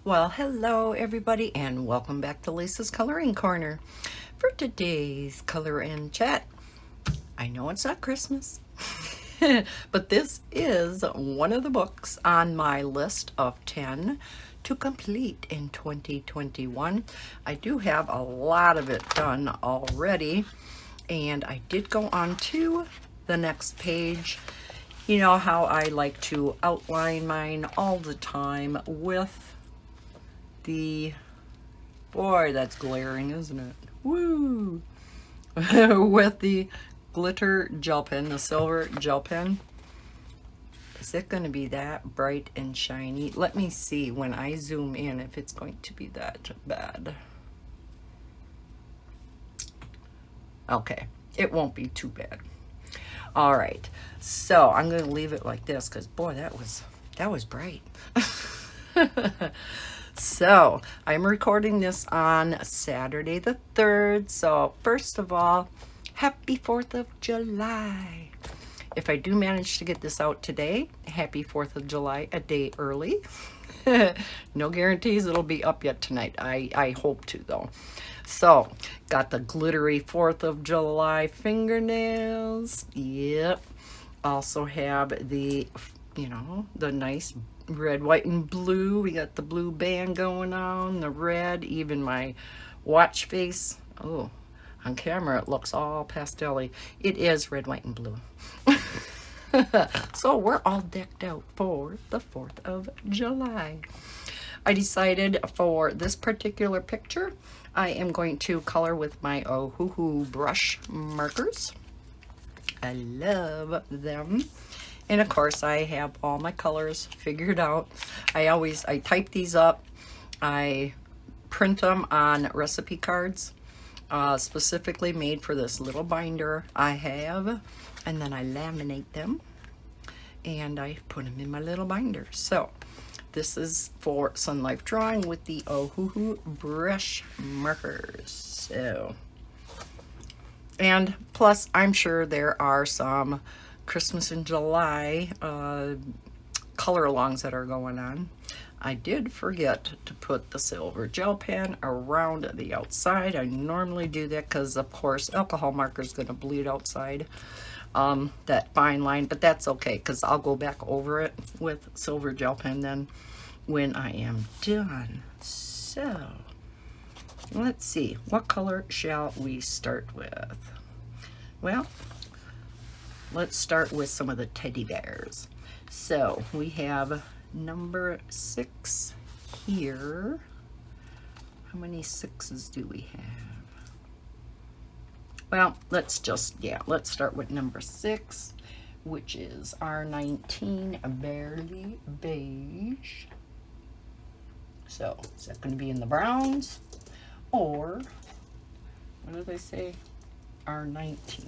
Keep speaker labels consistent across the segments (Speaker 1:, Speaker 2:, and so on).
Speaker 1: Well, hello everybody and welcome back to Lisa's Coloring Corner. For today's color and chat, I know it's not Christmas, but this is one of the books on my list of 10 to complete in 2021. I do have a lot of it done already, and I did go on to the next page. You know how I like to outline mine all the time with boy, that's glaring, isn't it? Woo! With the glitter gel pen, the silver gel pen. Is it going to be that bright and shiny? Let me see when I zoom in if it's going to be that bad. Okay, it won't be too bad. All right, so I'm going to leave it like this because boy, that was bright. So I'm recording this on Saturday the 3rd. So first of all, happy 4th of July. If I do manage to get this out today, happy 4th of July a day early. No guarantees it'll be up yet tonight. I hope to though. So got the glittery 4th of July fingernails. Yep. Also have the, the nice red, white, and blue. We got the blue band going on, the red, even my watch face. Oh, on camera it looks all pastel-y. It is red, white, and blue. So we're all decked out for the 4th of July. I decided for this particular picture, I am going to color with my Ohuhu brush markers. I love them. And of course I have all my colors figured out. I type these up. I print them on recipe cards, specifically made for this little binder I have. And then I laminate them and I put them in my little binder. So this is for Sunlife Drawing with the Ohuhu brush markers. So, and plus I'm sure there are some Christmas in July color alongs that are going on. I did forget to put the silver gel pen around the outside. I normally do that because of course alcohol marker is going to bleed outside that fine line, but that's okay because I'll go back over it with silver gel pen then when I am done. So let's see, what color shall we start with? Well, let's start with some of the teddy bears. So we have number 6 here. How many 6s do we have? Well, let's start with number 6, which is R19 Barely Beige. So is that going to be in the browns or what do they say? R19.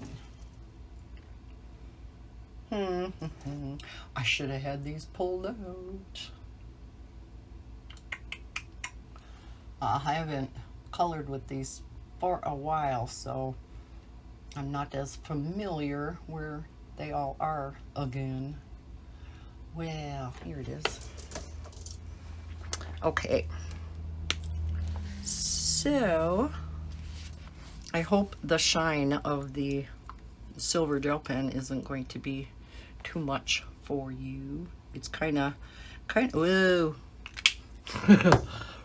Speaker 1: I should have had these pulled out. I haven't colored with these for a while, so I'm not as familiar where they all are again. Well, here it is. Okay. So I hope the shine of the silver gel pen isn't going to be too much for you. It's kind of whoa.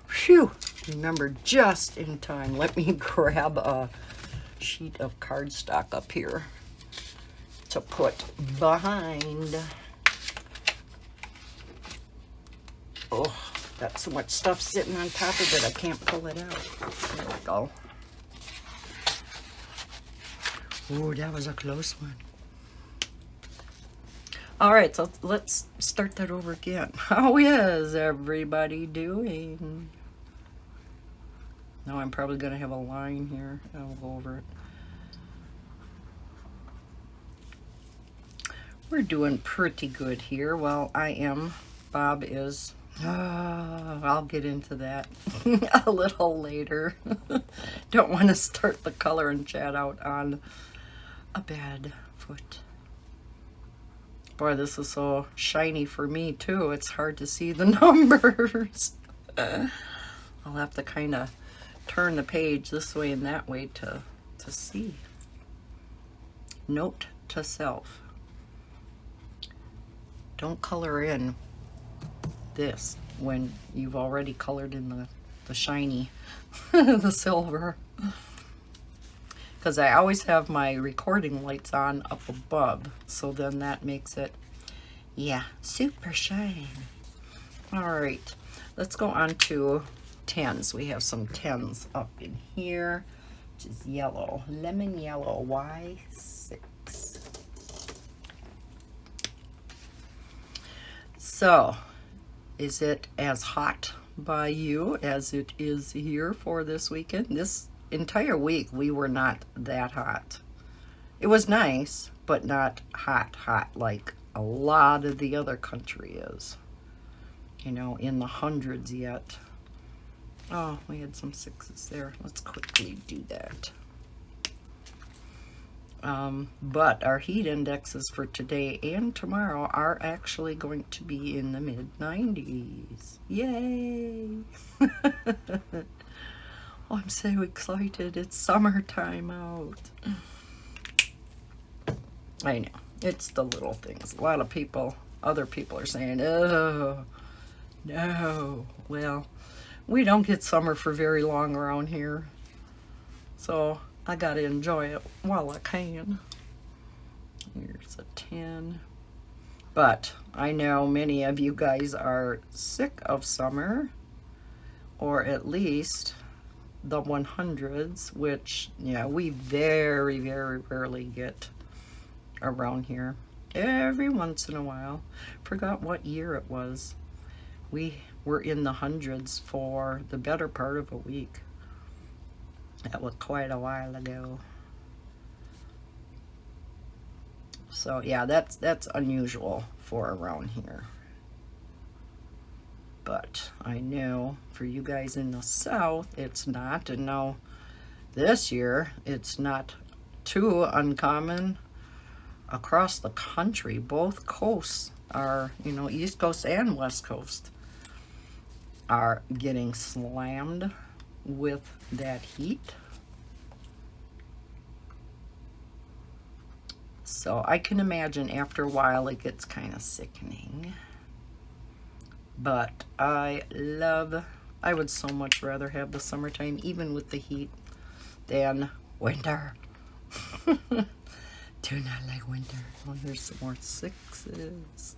Speaker 1: Phew, remember just in time. Let me grab a sheet of cardstock up here to put behind. Oh, got so much stuff sitting on top of it I can't pull it out. There we go. Oh, that was a close one. All right, so let's start that over again. How is everybody doing? Now I'm probably going to have a line here. I'll go over it. We're doing pretty good here. Well, I am. Bob is. I'll get into that a little later. Don't want to start the color and chat out on a bad foot. Boy, this is so shiny for me too. It's hard to see the numbers. I'll have to kind of turn the page this way and that way to see. Note to self. Don't color in this when you've already colored in the shiny, the silver. Because I always have my recording lights on up above, so then that makes it, yeah, super shiny. All right, let's go on to 10s. We have some 10s up in here, which is yellow, lemon yellow, Y6. So, is it as hot by you as it is here for this weekend? This entire week we were not that hot. It was nice, but not hot like a lot of the other country is. You know, in the hundreds yet. Oh, we had some 6s there. Let's quickly do that. But our heat indexes for today and tomorrow are actually going to be in the mid-90s. Yay! Oh, I'm so excited. It's summertime out. I know. It's the little things. A lot of people, other people are saying, oh, no. Well, we don't get summer for very long around here. So I got to enjoy it while I can. Here's a 10. But I know many of you guys are sick of summer, or at least the 100s, which, yeah, we very, very rarely get around here. Every once in a while. Forgot what year it was. We were in the hundreds for the better part of a week. That was quite a while ago. So yeah, that's unusual for around here. But I know for you guys in the south, it's not. And now this year, it's not too uncommon across the country. Both coasts are, you know, East Coast and West Coast are getting slammed with that heat. So I can imagine after a while it gets kind of sickening. But I would so much rather have the summertime, even with the heat, than winter. Do not like winter. Oh, here's some more 6s.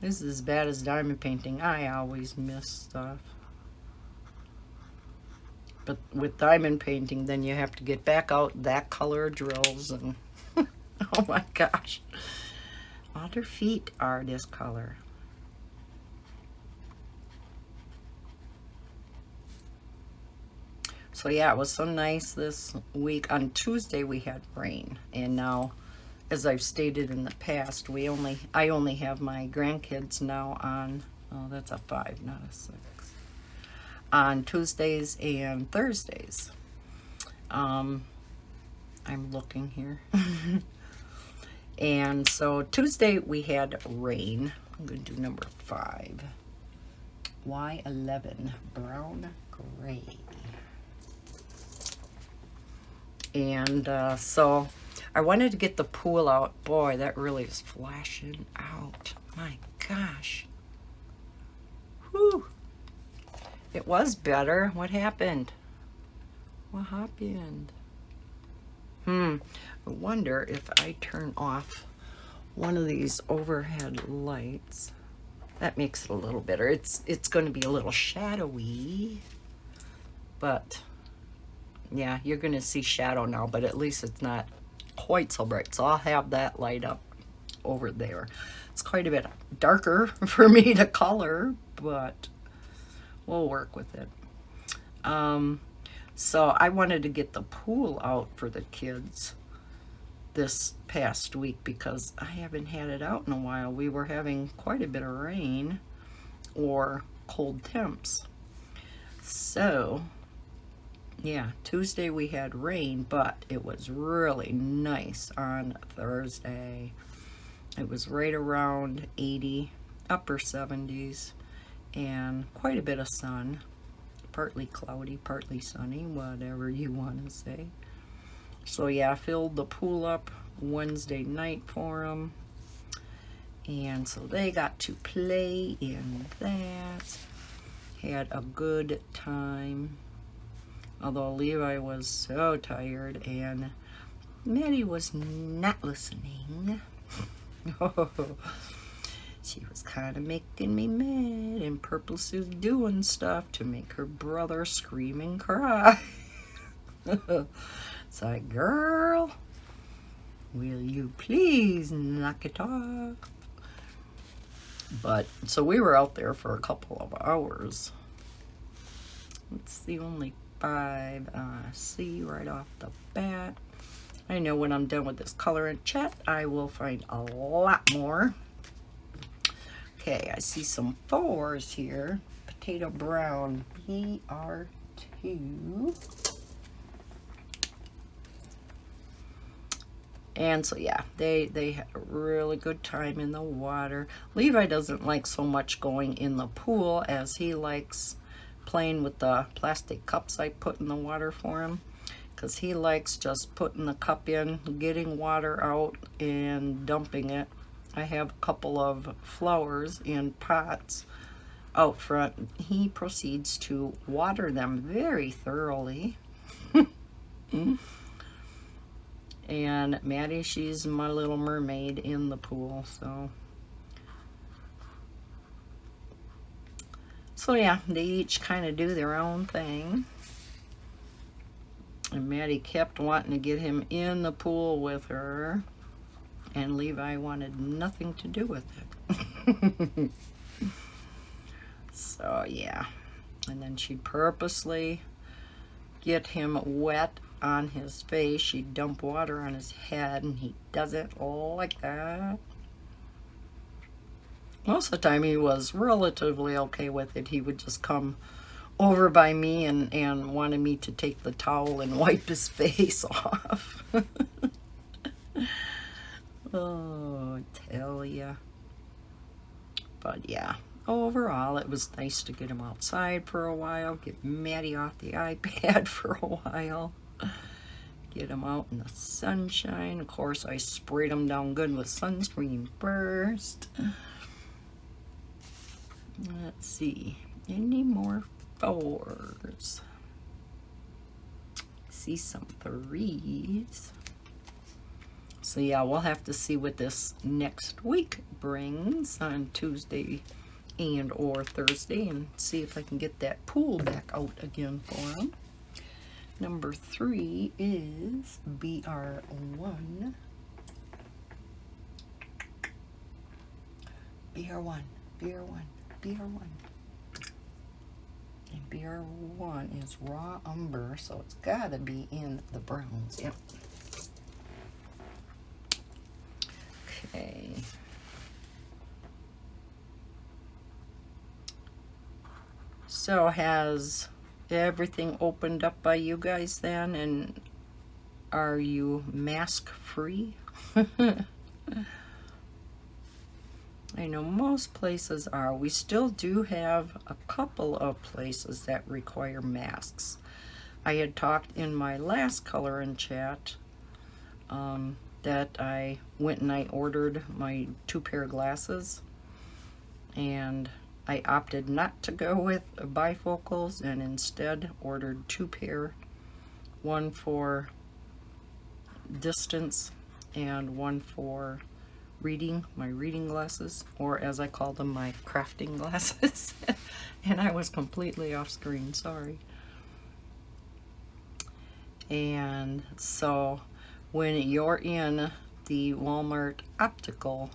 Speaker 1: This is as bad as diamond painting. I always miss stuff. But with diamond painting, then you have to get back out that color drills and oh my gosh. All their feet are this color. So yeah, it was so nice this week. On Tuesday we had rain, and now, as I've stated in the past, I only have my grandkids now on, oh, that's a 5, not a 6, on Tuesdays and Thursdays. I'm looking here. And so Tuesday we had rain. I'm going to do number 5. Y11, brown gray. And so I wanted to get the pool out. Boy, that really is flashing out. My gosh. Whew. It was better. What happened? What happened? I wonder if I turn off one of these overhead lights. That makes it a little better. It's going to be a little shadowy, but yeah, you're going to see shadow now, but at least it's not quite so bright. So I'll have that light up over there. It's quite a bit darker for me to color, but we'll work with it. So I wanted to get the pool out for the kids this past week because I haven't had it out in a while. We were having quite a bit of rain or cold temps. So yeah, Tuesday we had rain, but it was really nice on Thursday. It was right around 80, upper 70s, and quite a bit of sun. Partly cloudy, partly sunny, whatever you want to say. So yeah, I filled the pool up Wednesday night for them. And so they got to play in that. Had a good time. Although Levi was so tired and Maddie was not listening. She was kind of making me mad and purposely doing stuff to make her brother scream and cry. It's like, girl, will you please knock it off? But, so we were out there for a couple of hours. It's the only 5 I see right off the bat. I know when I'm done with this color and chat, I will find a lot more. Okay, I see some 4s here. Potato brown, BR2. And so yeah, they had a really good time in the water. Levi doesn't like so much going in the pool as he likes playing with the plastic cups I put in the water for him. Because he likes just putting the cup in, getting water out, and dumping it. I have a couple of flowers in pots out front. He proceeds to water them very thoroughly. And Maddie, she's my little mermaid in the pool, so yeah, they each kind of do their own thing. And Maddie kept wanting to get him in the pool with her, and Levi wanted nothing to do with it. So yeah, and then she'd purposely get him wet on his face. She'd dump water on his head, and he doesn't like that. Most of the time he was relatively okay with it. He would just come over by me and wanted me to take the towel and wipe his face off. Oh, I tell ya. But yeah, overall it was nice to get him outside for a while, get Maddie off the iPad for a while, get him out in the sunshine. Of course, I sprayed him down good with sunscreen first. Let's see, any more 4s? See some 3s. So yeah, we'll have to see what this next week brings on Tuesday and or Thursday, and see if I can get that pool back out again for them. Number 3 is BR1. BR1, BR1, BR1. And BR1 is raw umber, so it's gotta be in the browns. Yep. Okay. So has everything opened up by you guys then, and are you mask free? I know most places are. We still do have a couple of places that require masks. I had talked in my last color and chat that I went and I ordered my 2 pair of glasses, and I opted not to go with bifocals and instead ordered 2 pair, one for distance and one for reading, my reading glasses, or as I call them, my crafting glasses. And I was completely off screen, sorry. And so when you're in the Walmart optical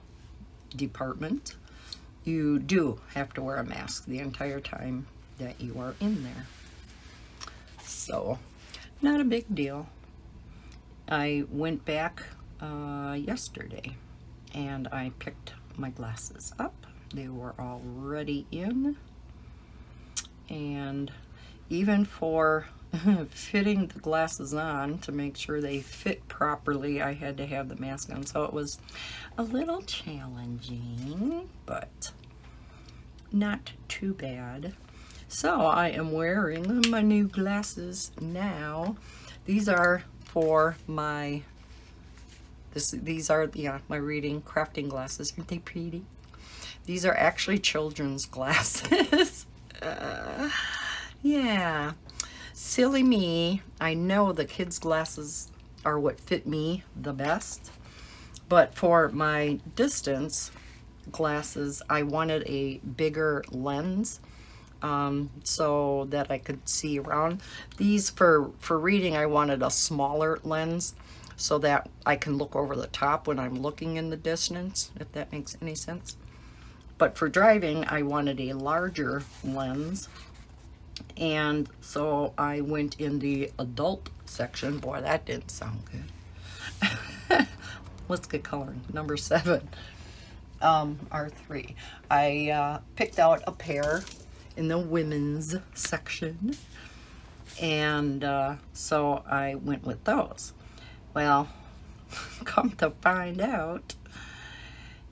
Speaker 1: department, you do have to wear a mask the entire time that you are in there. So, not a big deal. I went back yesterday and I picked my glasses up. They were already in. And even for fitting the glasses on to make sure they fit properly, I had to have the mask on. So it was a little challenging, but not too bad. So I am wearing my new glasses now. These are for my, these are, yeah, my reading, crafting glasses. Aren't they pretty? These are actually children's glasses. Yeah. Silly me. I know the kids' glasses are what fit me the best. But for my distance glasses, I wanted a bigger lens so that I could see around. These for reading, I wanted a smaller lens so that I can look over the top when I'm looking in the distance, if that makes any sense. But for driving, I wanted a larger lens. And so I went in the adult section. Boy, that didn't sound good. Let's get coloring. Number 7, R3. I picked out a pair in the women's section. And so I went with those. Well, come to find out,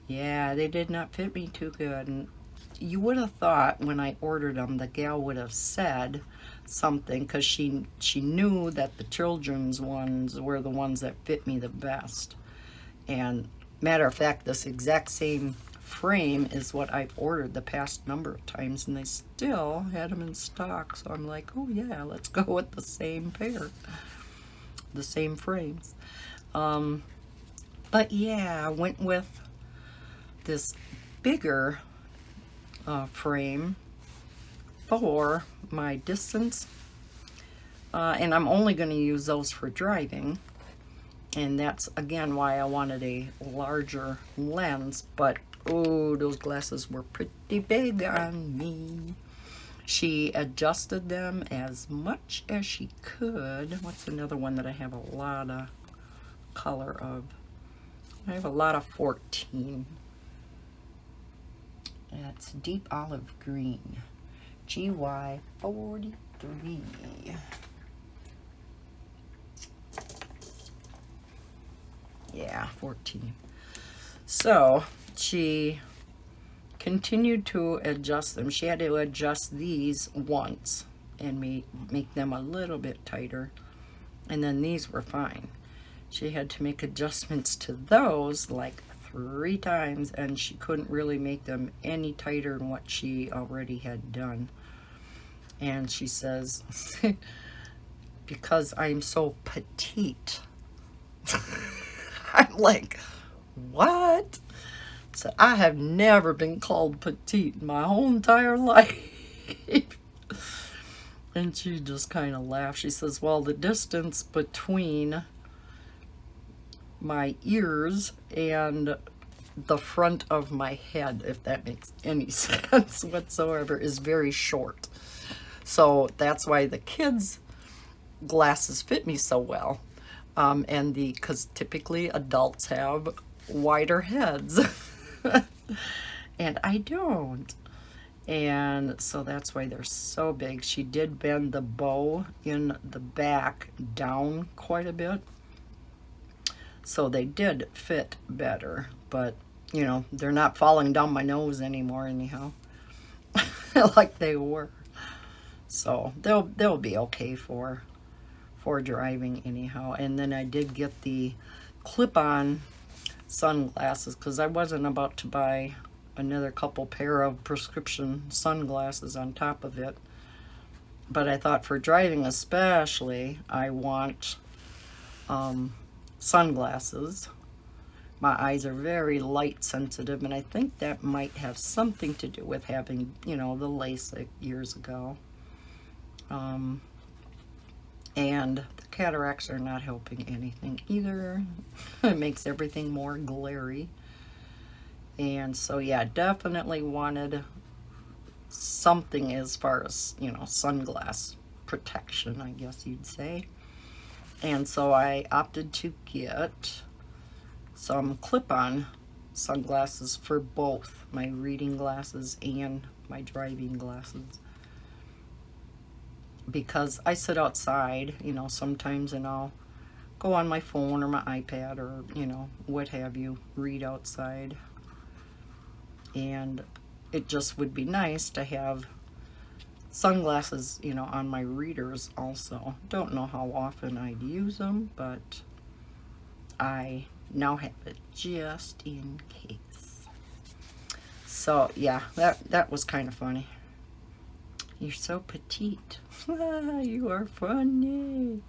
Speaker 1: yeah, they did not fit me too good. And you would have thought when I ordered them, the gal would have said something, because she knew that the children's ones were the ones that fit me the best. And matter of fact, this exact same frame is what I've ordered the past number of times, and they still had them in stock. So I'm like, oh yeah, let's go with the same pair, the same frames. But yeah, I went with this bigger frame for my distance, and I'm only going to use those for driving, and that's again why I wanted a larger lens. But oh, those glasses were pretty big on me. She adjusted them as much as she could. What's another one that I have a lot of color of? I have a lot of 14. That's deep olive green, GY 43. Yeah, 14. So she continued to adjust them. She had to adjust these once and make them a little bit tighter, and then these were fine. She had to make adjustments to those like 3 times, and she couldn't really make them any tighter than what she already had done. And she says, because I'm so petite. I'm like, what? So I have never been called petite in my whole entire life. And she just kind of laughed. She says, well, the distance between my ears and the front of my head, if that makes any sense whatsoever, is very short. So that's why the kids' glasses fit me so well. And because typically adults have wider heads. And I don't. And so that's why they're so big. She did bend the bow in the back down quite a bit, so they did fit better. But you know, they're not falling down my nose anymore anyhow, like they were. So they'll be okay for driving anyhow. And then I did get the clip-on sunglasses, because I wasn't about to buy another couple pair of prescription sunglasses on top of it. But I thought for driving especially, I want sunglasses. My eyes are very light sensitive, and I think that might have something to do with having, you know, the LASIK years ago. And the cataracts are not helping anything either. It makes everything more glary. And so yeah, definitely wanted something as far as, you know, sunglass protection, I guess you'd say. And so I opted to get some clip-on sunglasses for both my reading glasses and my driving glasses, because I sit outside, you know, sometimes, and I'll go on my phone or my iPad or, you know, what have you, read outside. And it just would be nice to have sunglasses, you know, on my readers also. Don't know how often I'd use them, but I now have it just in case. So yeah, that was kind of funny. You're so petite. You are funny.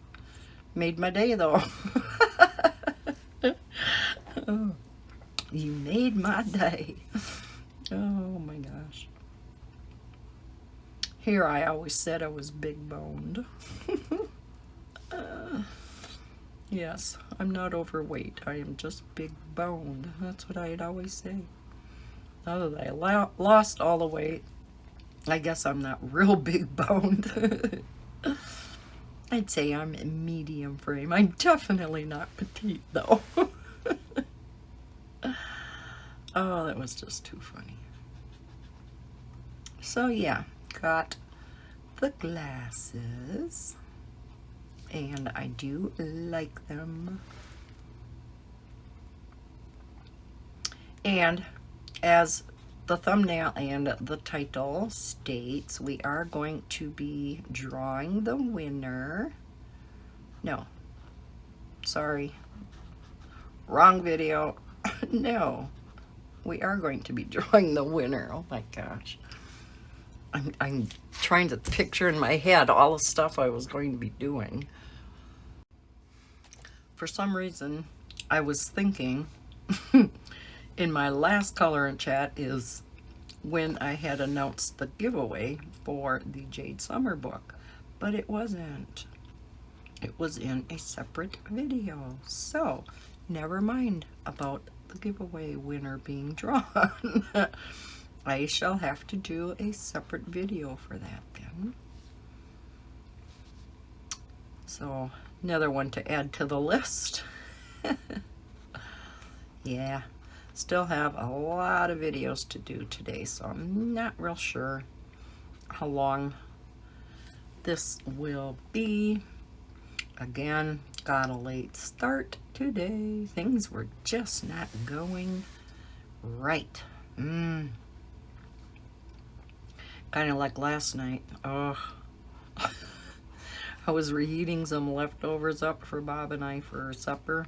Speaker 1: Made my day though. Oh, you made my day. Oh my gosh. Here I always said I was big boned. Yes, I'm not overweight. I am just big boned. That's what I'd always say. Now that I lost all the weight, I guess I'm not real big boned. I'd say I'm medium frame. I'm definitely not petite though. Oh, that was just too funny. So yeah, got the glasses, and I do like them. And as the thumbnail and the title states, we are going to be drawing the winner. No, sorry, wrong video. No, we are going to be drawing the winner. Oh my gosh. I'm trying to picture in my head all the stuff I was going to be doing. For some reason, I was thinking in my last color and chat is when I had announced the giveaway for the Jade Summer book, but it wasn't. It was in a separate video. So never mind about the giveaway winner being drawn. I shall have to do a separate video for that then. So another one to add to the list. Yeah, still have a lot of videos to do today, so I'm not real sure how long this will be. Again, got a late start today. Things were just not going right. Kind of like last night. Oh, I was reheating some leftovers up for Bob and I for supper.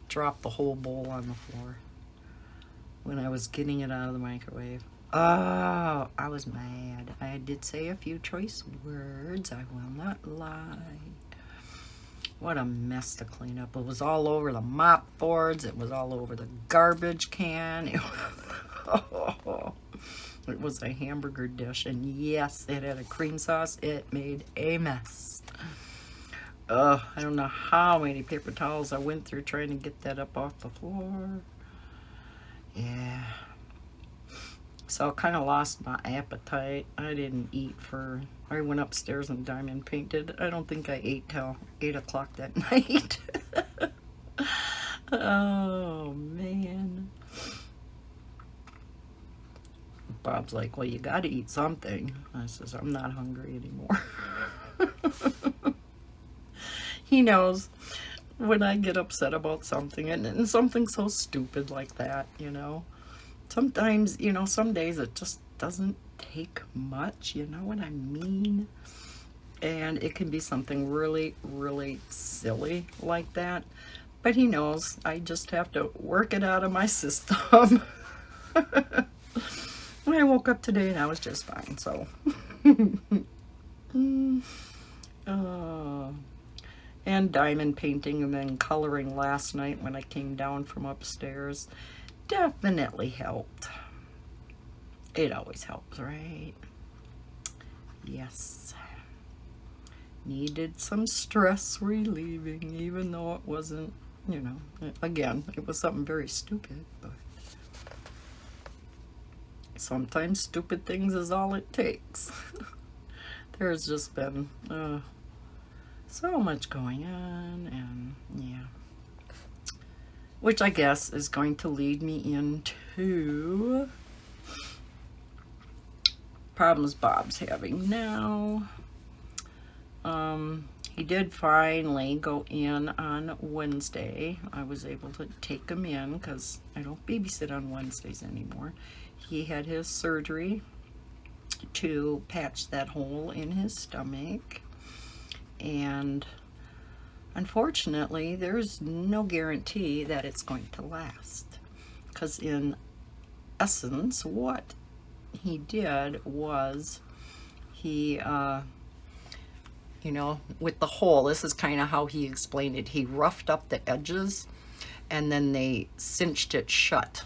Speaker 1: Dropped the whole bowl on the floor when I was getting it out of the microwave. Oh, I was mad. I did say a few choice words, I will not lie. What a mess to clean up. It was all over the mop boards. It was all over the garbage can. It was a hamburger dish, and yes, it had a cream sauce. It made a mess. I don't know how many paper towels I went through trying to get that up off the floor. Yeah. So I kind of lost my appetite. I didn't eat I went upstairs and diamond painted. I don't think I ate till 8 o'clock that night. Oh, man. Bob's like, well, you got to eat something. I says, I'm not hungry anymore. He knows when I get upset about something, and something so stupid like that, you know. Sometimes, you know, some days it just doesn't take much, you know what I mean? And it can be something really, really silly like that. But he knows I just have to work it out of my system. I woke up today and I was just fine, so. And diamond painting and then coloring last night when I came down from upstairs definitely helped. It always helps, right? Yes. Needed some stress relieving, even though it wasn't, you know, again, it was something very stupid, but sometimes stupid things is all it takes. There's just been so much going on, and yeah. Which I guess is going to lead me into problems Bob's having now. He did finally go in on Wednesday. I was able to take him in because I don't babysit on Wednesdays anymore. he had his surgery to patch that hole in his stomach, and unfortunately there's no guarantee that it's going to last, because in essence what he did was he you know, with the hole, this is kind of how he explained it. He roughed up the edges and then they cinched it shut,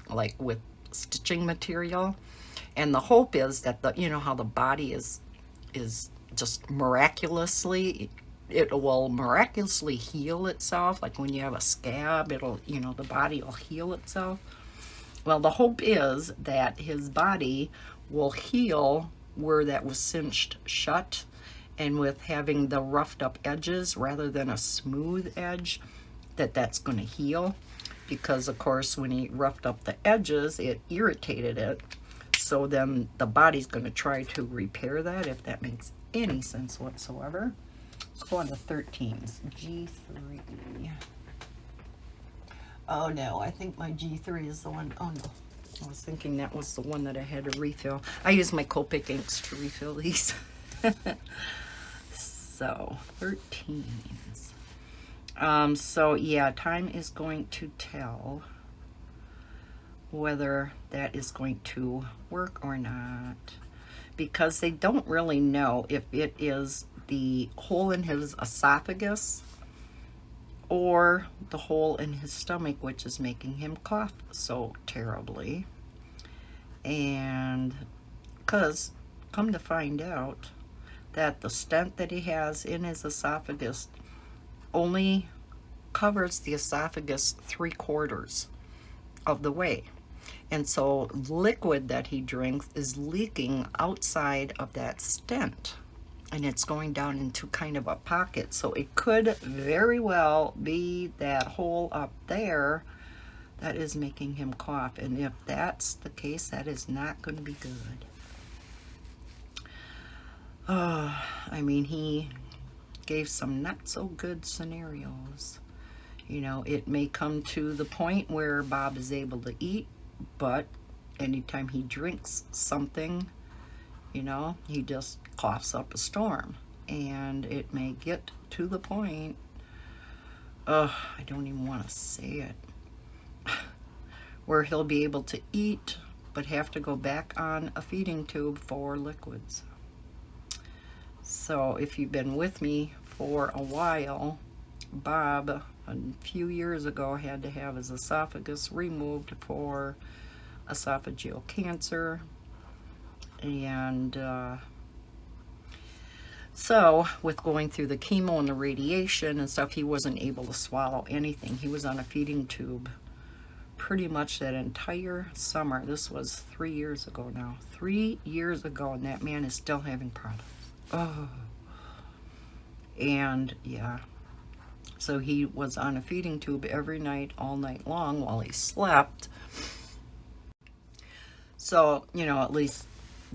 Speaker 1: like with stitching material. And the hope is that the, you know how the body is just miraculously, it will miraculously heal itself. Like when you have a scab, it'll, you know, the body will heal itself. Well, the hope is that his body will heal where that was cinched shut, and with having the roughed up edges rather than a smooth edge, that's going to heal. Because of course when he roughed up the edges, it irritated it. So then the body's going to try to repair that, if that makes any sense whatsoever. Let's go on to 13s. G3. Oh no, I think my G3 is the one. Oh no, I was thinking that was the one that I had to refill. I use my Copic inks to refill these. So 13s. So yeah, time is going to tell whether that is going to work or not, because they don't really know if it is the hole in his esophagus or the hole in his stomach which is making him cough so terribly. And because come to find out that the stent that he has in his esophagus only covers the esophagus 3/4 of the way. And so liquid that he drinks is leaking outside of that stent, and it's going down into kind of a pocket. So it could very well be that hole up there that is making him cough. And if that's the case, that is not going to be good. I mean, he gave some not so good scenarios. You know, it may come to the point where Bob is able to eat, but anytime he drinks something, you know, he just coughs up a storm. And it may get to the point, I don't even want to say it, where he'll be able to eat, but have to go back on a feeding tube for liquids. So if you've been with me for a while, Bob, a few years ago, had to have his esophagus removed for esophageal cancer. And so with going through the chemo and the radiation and stuff, he wasn't able to swallow anything. He was on a feeding tube pretty much that entire summer. This was 3 years ago now. 3 years ago, and that man is still having problems. Oh. And yeah, so he was on a feeding tube every night, all night long while he slept. So, you know, at least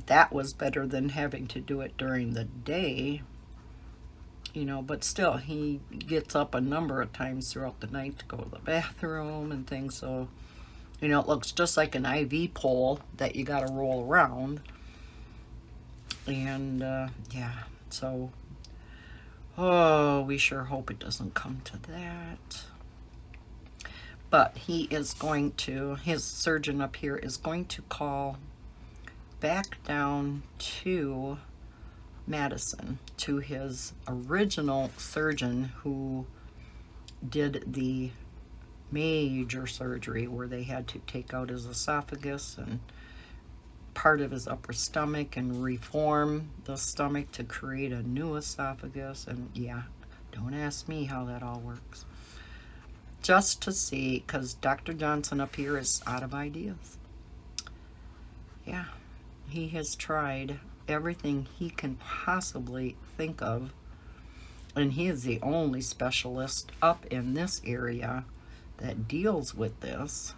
Speaker 1: that was better than having to do it during the day, you know, but still he gets up a number of times throughout the night to go to the bathroom and things. So, you know, it looks just like an IV pole that you got to roll around. And yeah, so we sure hope it doesn't come to that. But he is going to, his surgeon up here is going to call back down to Madison, to his original surgeon who did the major surgery where they had to take out his esophagus and part of his upper stomach and reform the stomach to create a new esophagus. And yeah, don't ask me how that all works. Just to see, because Dr. Johnson up here is out of ideas. Yeah, he has tried everything he can possibly think of, and he is the only specialist up in this area that deals with this.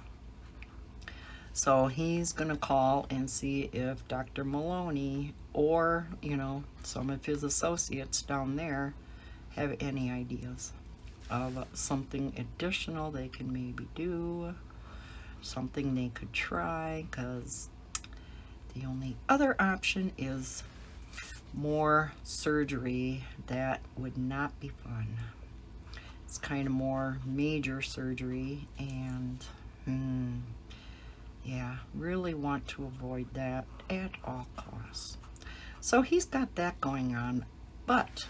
Speaker 1: So he's going to call and see if Dr. Maloney or, you know, some of his associates down there have any ideas of something additional they can maybe do something they could try, because the only other option is more surgery. That would not be fun. It's kind of more major surgery, and yeah, really want to avoid that at all costs. So he's got that going on, but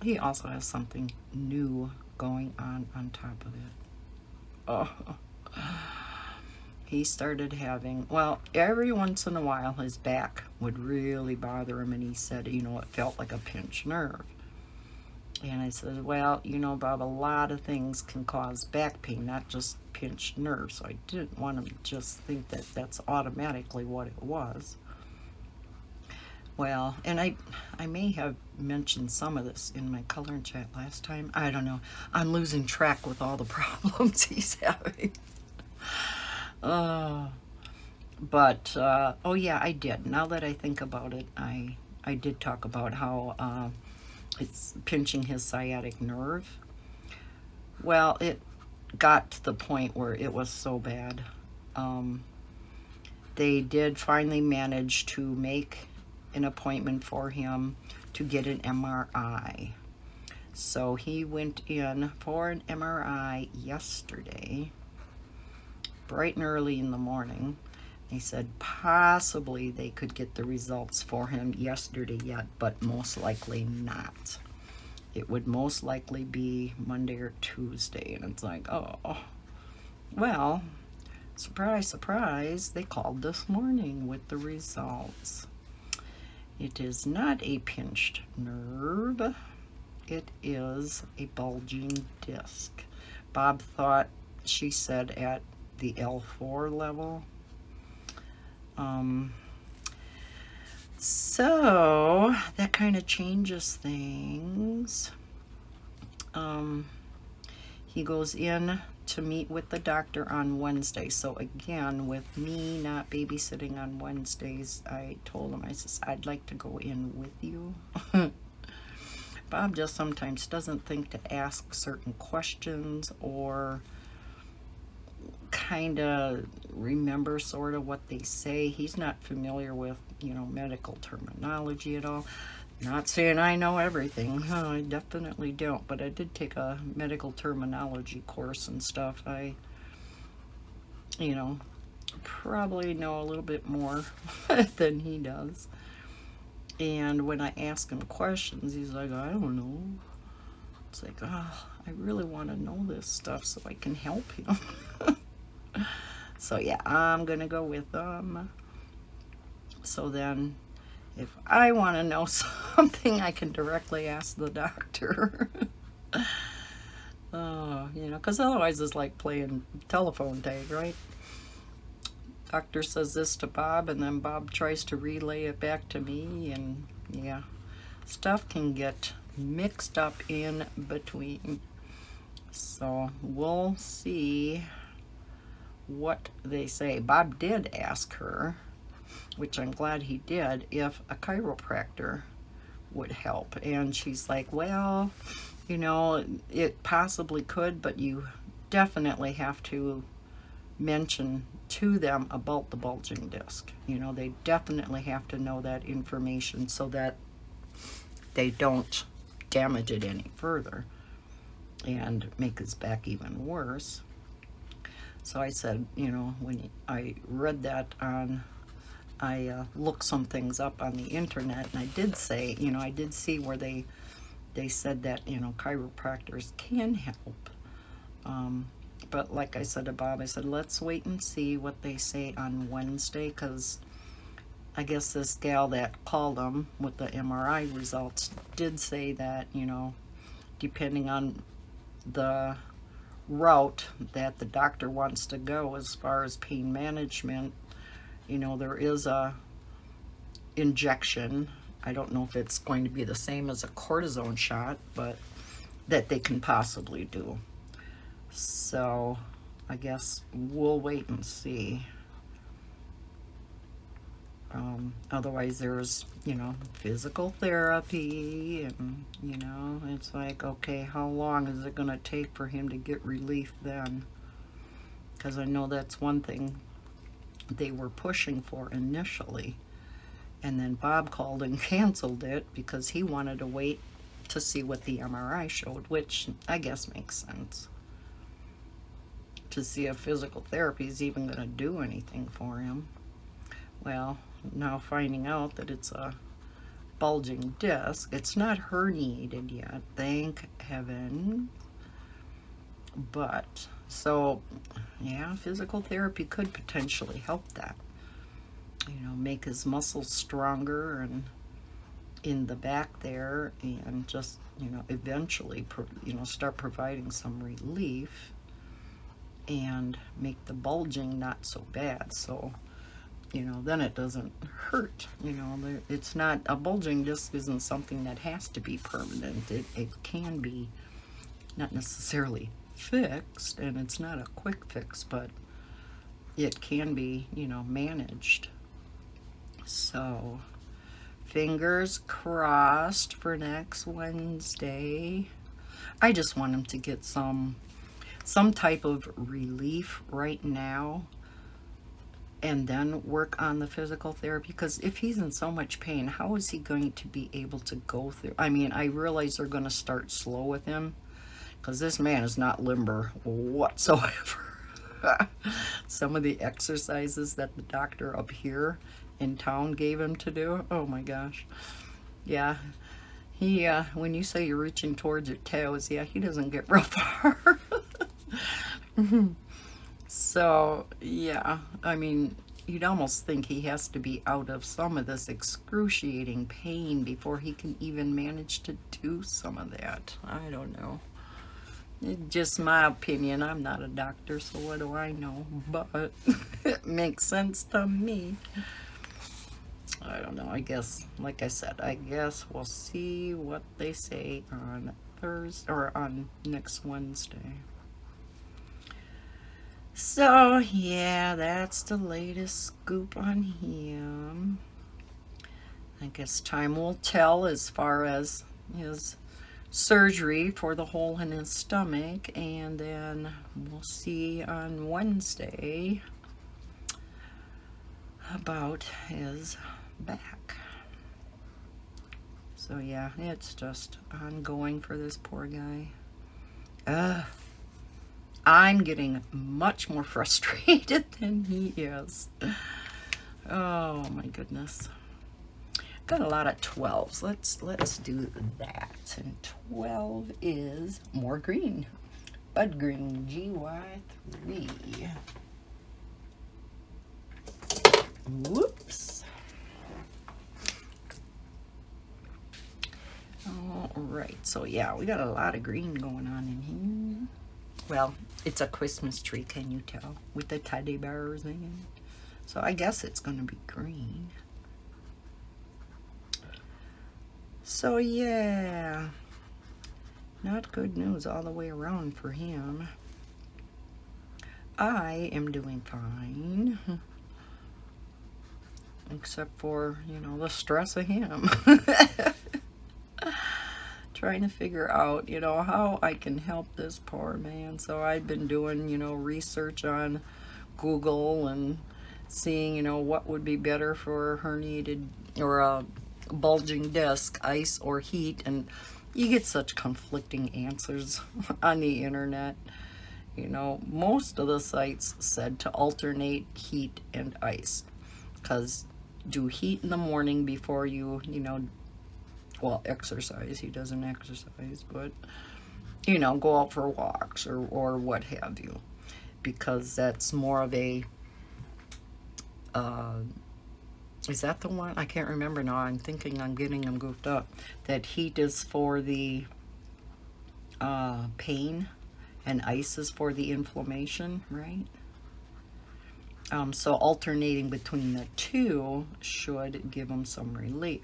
Speaker 1: he also has something new going on top of it. Oh, he started having, well, every once in a while his back would really bother him, and he said, you know, it felt like a pinched nerve. And I said, well, you know, Bob, a lot of things can cause back pain, not just pinched nerves. So I didn't want him to just think that that's automatically what it was. Well, and I may have mentioned some of this in my coloring chat last time. I don't know. I'm losing track with all the problems he's having. Oh yeah, I did. Now that I think about it, I did talk about how it's pinching his sciatic nerve. Well, it got to the point where it was so bad. They did finally manage to make an appointment for him to get an MRI. So he went in for an MRI yesterday, bright and early in the morning. They said possibly they could get the results for him yesterday yet, but most likely not. It would most likely be Monday or Tuesday. And it's like, oh, well, surprise, surprise, they called this morning with the results. It is not a pinched nerve. It is a bulging disc. Bob thought, she said, at the L4 level. So that kind of changes things. He goes in to meet with the doctor on Wednesday. So again, with me not babysitting on Wednesdays, I told him, I says, I'd like to go in with you. Bob just sometimes doesn't think to ask certain questions, or kind of remember sort of what they say. He's not familiar with, you know, medical terminology at all. Not saying I know everything. I definitely don't, but I did take a medical terminology course and stuff. I, you know, probably know a little bit more than he does. And when I ask him questions, he's like, I don't know. It's like, oh, I really want to know this stuff so I can help him. So yeah, I'm gonna go with them. So then, if I want to know something, I can directly ask the doctor. You know, because otherwise it's like playing telephone tag, right? Doctor says this to Bob, and then Bob tries to relay it back to me, and yeah, stuff can get mixed up in between. So we'll see what they say. Bob did ask her, which I'm glad he did, if a chiropractor would help. And she's like, well, you know, it possibly could, but you definitely have to mention to them about the bulging disc. You know, they definitely have to know that information so that they don't damage it any further and make his back even worse. So I said, you know, when I read that on, I looked some things up on the internet, and I did say, you know, I did see where they said that, you know, chiropractors can help. But like I said to Bob, I said, let's wait and see what they say on Wednesday, because I guess this gal that called them with the MRI results did say that, you know, depending on the route that the doctor wants to go as far as pain management, you know, there is a injection. I don't know if it's going to be the same as a cortisone shot, but that they can possibly do. So I guess we'll wait and see. Otherwise there's, you know, physical therapy, and, you know, it's like, okay, how long is it going to take for him to get relief then? because I know that's one thing they were pushing for initially. And then Bob called and canceled it because he wanted to wait to see what the MRI showed, which I guess makes sense. To see if physical therapy is even going to do anything for him. Well, now finding out that it's a bulging disc, it's not herniated yet, thank heaven. But, so, yeah, physical therapy could potentially help that. You know, make his muscles stronger and in the back there, and just, you know, eventually, start providing some relief and make the bulging not so bad. So, you know, then it doesn't hurt. You know, it's not, a bulging disc isn't something that has to be permanent. It can be not necessarily fixed, and it's not a quick fix, but it can be, you know, managed. So, fingers crossed for next Wednesday. I just want him to get some type of relief right now, and then work on the physical therapy, because if he's in so much pain, how is he going to be able to go through? I mean, I realize they're going to start slow with him, because this man is not limber whatsoever. Some of the exercises that the doctor up here in town gave him to do, oh my gosh. Yeah, he, when you say you're reaching towards your toes, yeah, he doesn't get real far. So, yeah, I mean, you'd almost think he has to be out of some of this excruciating pain before he can even manage to do some of that. I don't know. It's just my opinion. I'm not a doctor, so what do I know? But it makes sense to me. I don't know. I guess, like I said, I guess we'll see what they say on Thursday or on next Wednesday. So, yeah, that's the latest scoop on him. I guess time will tell as far as his surgery for the hole in his stomach, and then we'll see on Wednesday about his back. So, yeah, it's just ongoing for this poor guy. I'm getting much more frustrated than he is. Oh my goodness. Got a lot of 12s. Let's do that. And 12 is more green. Bud Green GY3. Whoops. All right. So yeah, we got a lot of green going on in here. Well, it's a Christmas tree, can you tell? With the teddy bears in it. So I guess it's going to be green. So yeah, not good news all the way around for him. I am doing fine. Except for, you know, the stress of him. Trying to figure out, you know, how I can help this poor man. So I've been doing, you know, research on Google and seeing, you know, what would be better for a herniated or a bulging disc, ice or heat, and you get such conflicting answers on the internet. You know, most of the sites said to alternate heat and ice, because do heat in the morning before you know, well, exercise. He doesn't exercise, but, you know, go out for walks or what have you, because that's more of a, is that the one? I can't remember now. I'm thinking I'm getting them goofed up. That heat is for the pain and ice is for the inflammation, right? So alternating between the two should give them some relief.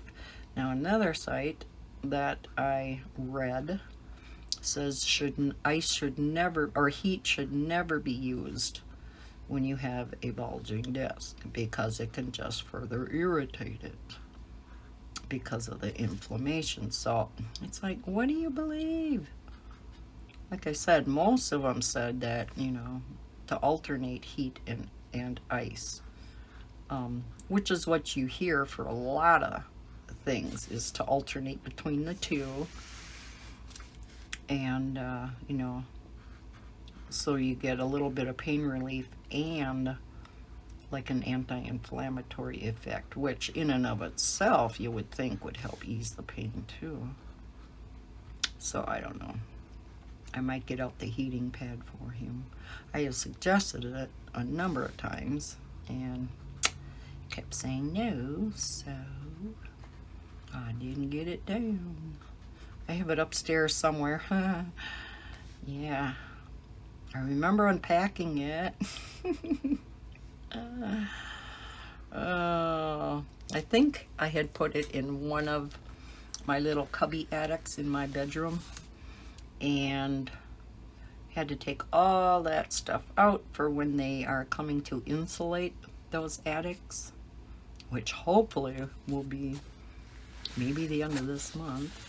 Speaker 1: Now another site that I read says ice should never, or heat should never be used when you have a bulging disc, because it can just further irritate it because of the inflammation. So it's like, what do you believe? Like I said, most of them said that, you know, to alternate heat and ice, which is what you hear for a lot of things, is to alternate between the two. And, you know, so you get a little bit of pain relief and like an anti-inflammatory effect, which in and of itself you would think would help ease the pain too. So I don't know. I might get out the heating pad for him. I have suggested it a number of times and kept saying no, so I didn't get it down. I have it upstairs somewhere. Yeah, I remember unpacking it. I think I had put it in one of my little cubby attics in my bedroom and had to take all that stuff out for when they are coming to insulate those attics, which hopefully will be maybe the end of this month.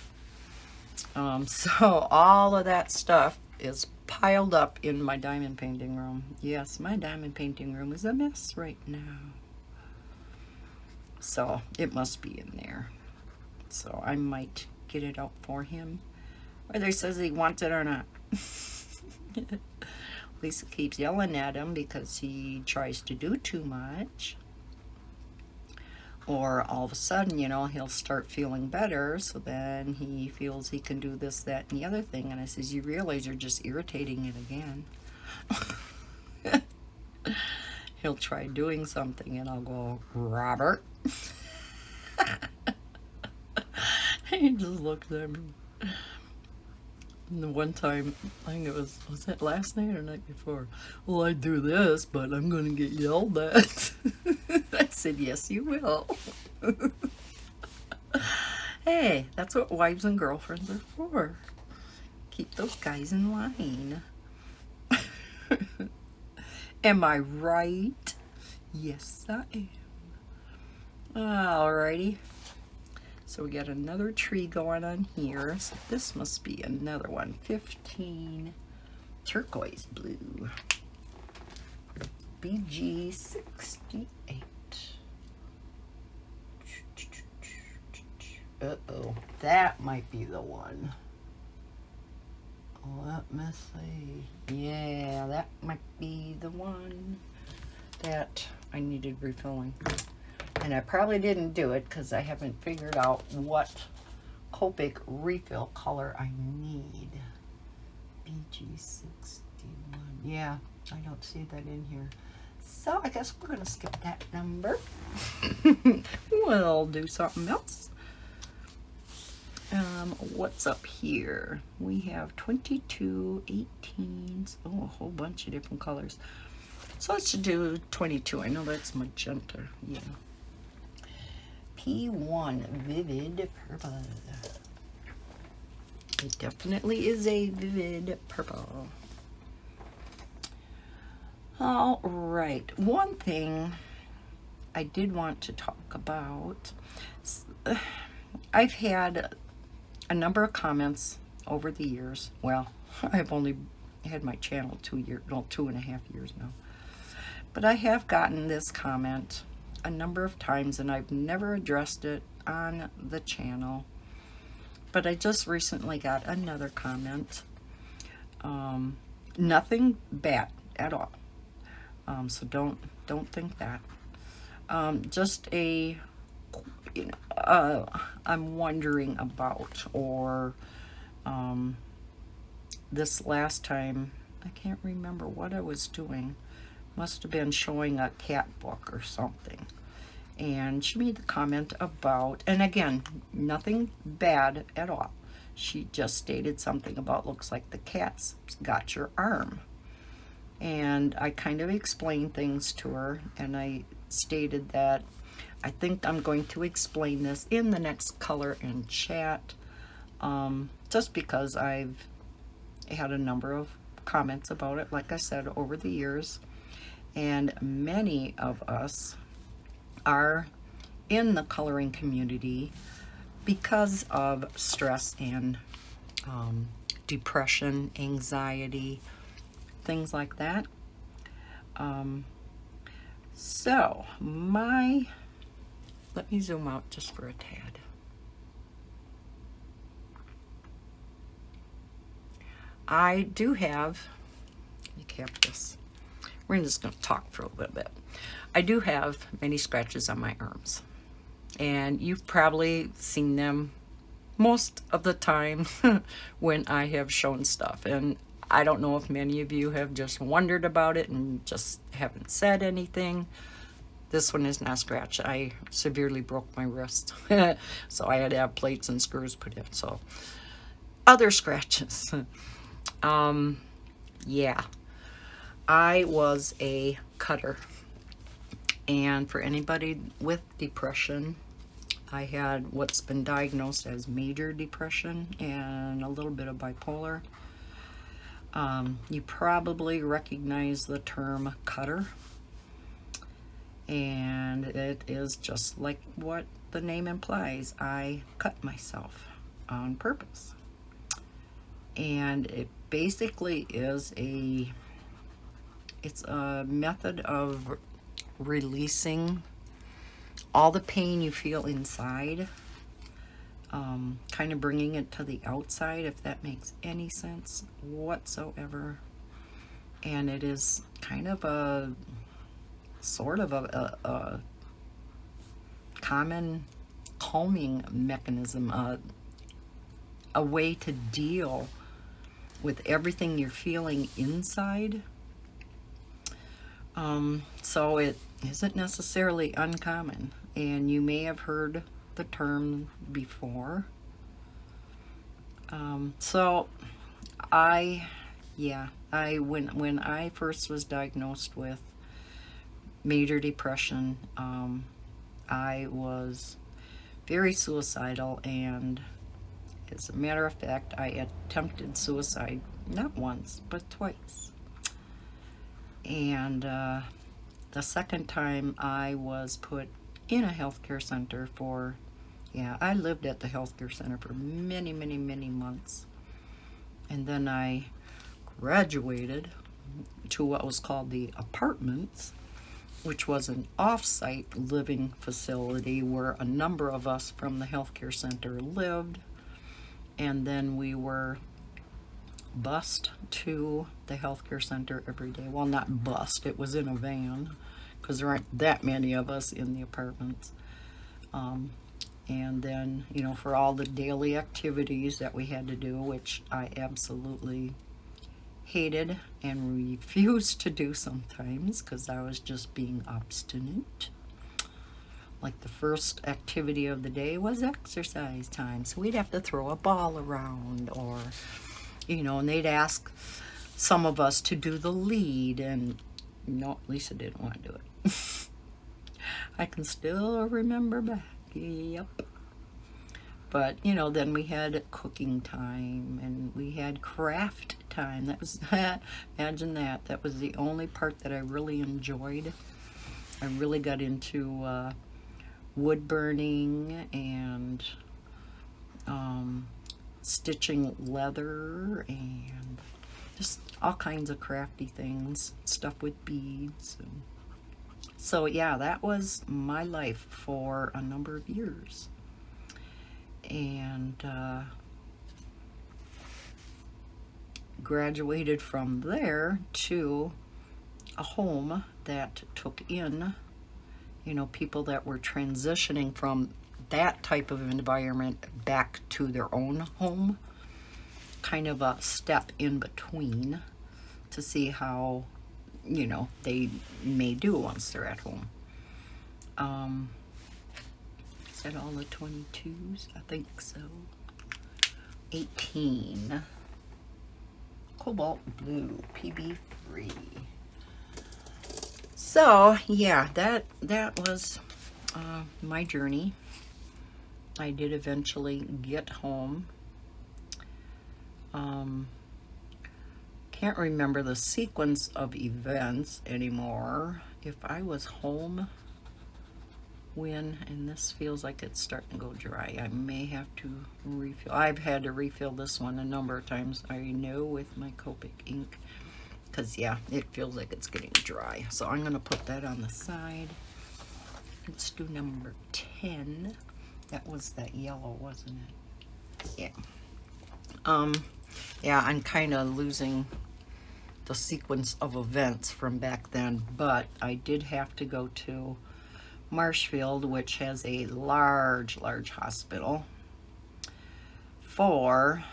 Speaker 1: So all of that stuff is piled up in my diamond painting room. Yes, my diamond painting room is a mess right now. So it must be in there. So I might get it out for him, whether he says he wants it or not. Lisa keeps yelling at him because he tries to do too much. Or all of a sudden, you know, he'll start feeling better, so then he feels he can do this, that, and the other thing. And I says, you realize you're just irritating it again. He'll try doing something, and I'll go, Robert. He just looks at me. And the one time, I think it was that last night or night before? Well, I do this, but I'm going to get yelled at. I said, yes, you will. Hey, that's what wives and girlfriends are for. Keep those guys in line. Am I right? Yes, I am. Alrighty. So we got another tree going on here. So this must be another one. 15 turquoise blue. BG68. Uh-oh. That might be the one. Let me see. Yeah, that might be the one that I needed refilling. And I probably didn't do it because I haven't figured out what Copic refill color I need. BG61. Yeah, I don't see that in here. So I guess we're going to skip that number. We'll do something else. What's up here? We have 22, 18s. Oh, a whole bunch of different colors. So let's do 22. I know that's magenta. Yeah. P1 Vivid Purple. It definitely is a vivid purple. All right. One thing I did want to talk about. I've had a number of comments over the years. Well, I've only had my channel 2.5 years now. But I have gotten this comment a number of times and I've never addressed it on the channel. But I just recently got another comment. Nothing bad at all. So don't think that. Just a, you know, I'm wondering about, or this last time, I can't remember what I was doing. Must have been showing a cat book or something. And she made the comment about, and again, nothing bad at all. She just stated something about, looks like the cat's got your arm. And I kind of explained things to her, and I stated that I think I'm going to explain this in the next color and chat, just because I've had a number of comments about it, like I said, over the years. And many of us are in the coloring community because of stress and depression, anxiety, things like that. So let me zoom out just for a tad. I do have, let me cap this. We're just going to talk for a little bit. I do have many scratches on my arms, and you've probably seen them most of the time when I have shown stuff. And I don't know if many of you have just wondered about it and just haven't said anything. This one is not a scratch. I severely broke my wrist, so I had to have plates and screws put in. So other scratches. Yeah, I was a cutter, and for anybody with depression, I had what's been diagnosed as major depression and a little bit of bipolar. You probably recognize the term cutter, and it is just like what the name implies. I cut myself on purpose, and it basically is it's a method of releasing all the pain you feel inside, kind of bringing it to the outside, if that makes any sense whatsoever. And it is kind of a sort of a common calming mechanism, a way to deal with everything you're feeling inside. So it isn't necessarily uncommon, and you may have heard the term before. So when I first was diagnosed with major depression, I was very suicidal, and as a matter of fact, I attempted suicide not once but twice. And the second time I was put in a healthcare center for, I lived at the healthcare center for many, many, many months. And then I graduated to what was called the apartments, which was an off-site living facility where a number of us from the healthcare center lived. And then we were bused to the healthcare center every day. Well, not bused, it was in a van, because there aren't that many of us in the apartments. And then, for all the daily activities that we had to do, which I absolutely hated and refused to do sometimes because I was just being obstinate. Like the first activity of the day was exercise time, so we'd have to throw a ball around, or and they'd ask some of us to do the lead, and Lisa didn't want to do it. I can still remember back. Yep. But then we had cooking time, and we had craft time. That was imagine that. That was the only part that I really enjoyed. I really got into wood burning and stitching leather and just all kinds of crafty things, stuff with beads. So yeah, that was my life for a number of years. And graduated from there to a home that took in people that were transitioning from that type of environment back to their own home, kind of a step in between to see how they may do once they're at home. Is that all the 22s? I think so. 18 cobalt blue PB3. So yeah, that was my journey. I did eventually get home. Can't remember the sequence of events anymore. If I was home when, and this feels like it's starting to go dry, I may have to refill. I've had to refill this one a number of times, I know, with my Copic ink. because yeah, it feels like it's getting dry. So I'm going to put that on the side. Let's do number 10. That was that yellow, wasn't it? Yeah. Yeah, I'm kind of losing the sequence of events from back then, but I did have to go to Marshfield, which has a large hospital for,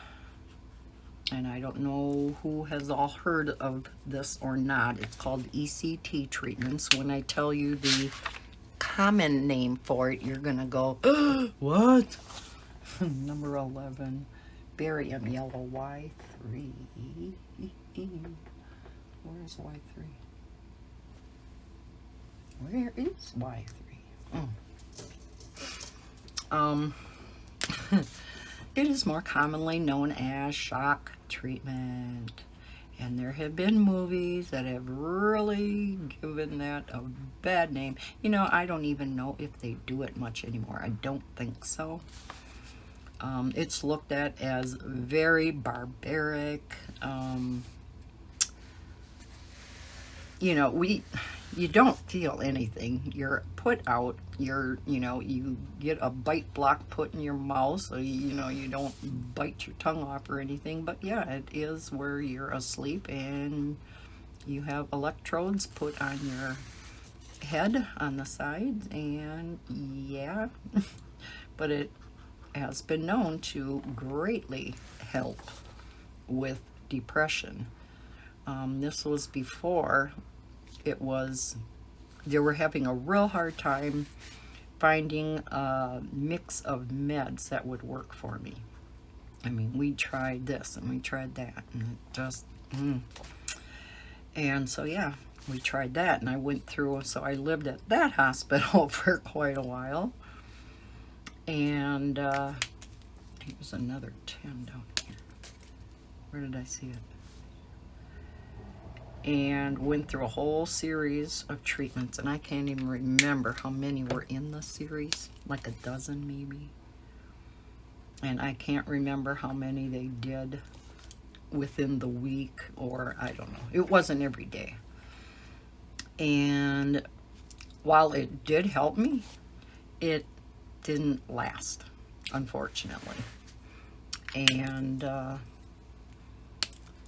Speaker 1: and I don't know who has all heard of this or not, it's called ECT treatments. When I tell you the common name for it, you're gonna go, what? Number 11, barium yellow Y3. Where's Y3? Where is Y3? Oh. It is more commonly known as shock treatment. And there have been movies that have really given that a bad name. You know, I don't even know if they do it much anymore. I don't think so. It's looked at as very barbaric. You know, you don't feel anything. You're put out, you get a bite block put in your mouth, so you don't bite your tongue off or anything. But yeah, it is where you're asleep and you have electrodes put on your head on the sides, and yeah, but it has been known to greatly help with depression. This was before they were having a real hard time finding a mix of meds that would work for me. I mean, we tried this and we tried that, and it just, And so, yeah, we tried that, and I went through, so I lived at that hospital for quite a while. And here's another 10 down here. Where did I see it? And went through a whole series of treatments, and I can't even remember how many were in the series, like a dozen maybe. And I can't remember how many they did within the week, or I don't know. It wasn't every day. And while it did help me, it didn't last, unfortunately. And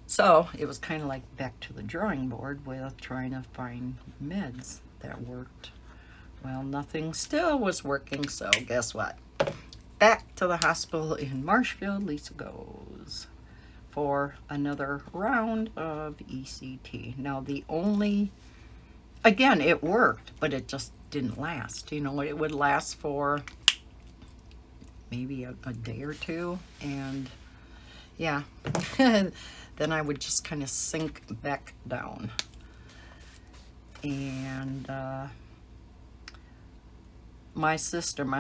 Speaker 1: so it was kind of like back to the drawing board with trying to find meds that worked. Well, nothing still was working, so guess what? Back to the hospital in Marshfield Lisa goes for another round of ECT. Now again, it worked, but it just didn't last. You know, it would last for maybe a day or two, and yeah. Then I would just kind of sink back down. And my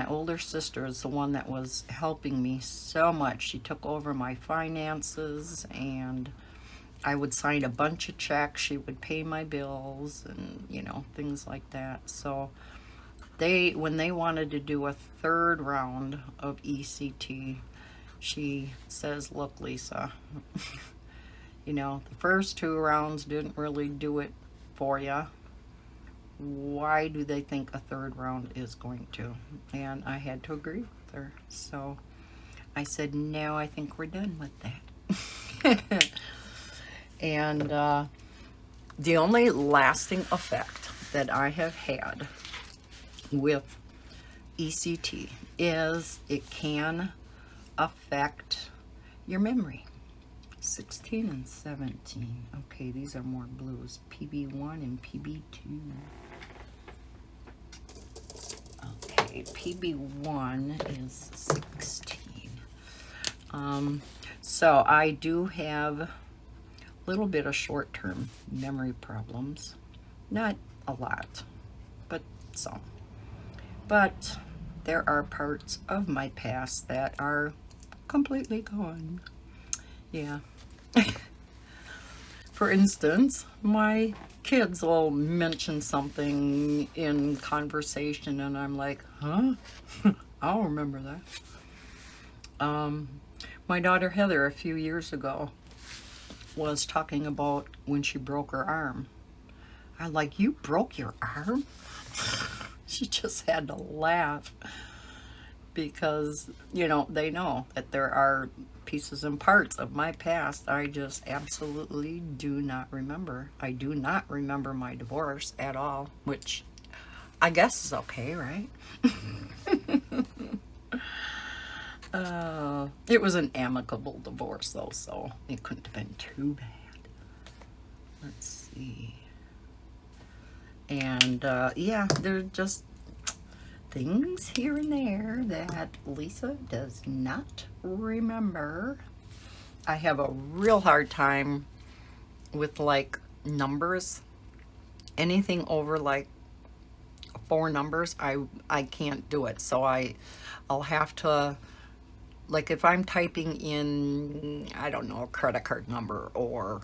Speaker 1: older sister is the one that was helping me so much. She took over my finances, and I would sign a bunch of checks. She would pay my bills and, things like that. So when they wanted to do a third round of ECT, she says, look, Lisa, the first 2 rounds didn't really do it for you. Why do they think a third round is going to? And I had to agree with her. So I said, no, I think we're done with that. And the only lasting effect that I have had with ECT is it can affect your memory. 16 and 17. Okay, these are more blues. PB1 and PB2. Okay, PB1 is 16. So I do have a little bit of short-term memory problems. Not a lot, but some. But there are parts of my past that are completely gone. Yeah. For instance, my kids will mention something in conversation, and I'm like, huh? I'll remember that. My daughter Heather, a few years ago, was talking about when she broke her arm. I'm like, you broke your arm? She just had to laugh because, you know, they know that there are pieces and parts of my past I just absolutely do not remember. I do not remember my divorce at all, which I guess is okay, right? It was an amicable divorce, though, so it couldn't have been too bad. Let's see. And yeah, there's just things here and there that Lisa does not remember. I have a real hard time with like numbers. Anything over like 4 numbers, I can't do it. So I'll have to, like if I'm typing in, I don't know, a credit card number or